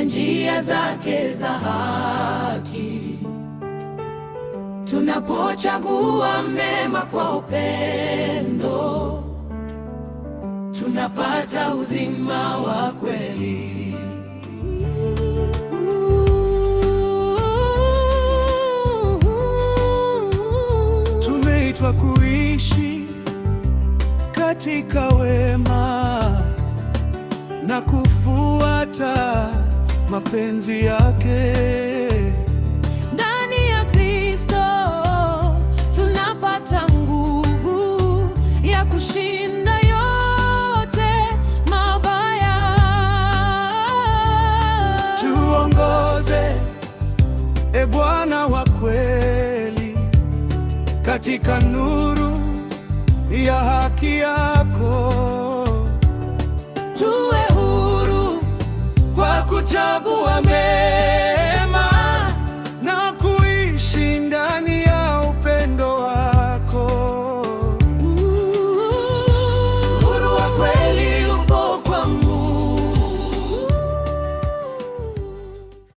njia zake za haki. Tunapochagua mema kwa upendo, tunapata uzima wa kweli. Tumeitwa kuishi katika wema na kufuata mapenzi yake. Ndani ya Kristo tunapata nguvu ya kushinda yote mabaya. Tuongoze, e Bwana wa kweli, katika nuru ya haki yako.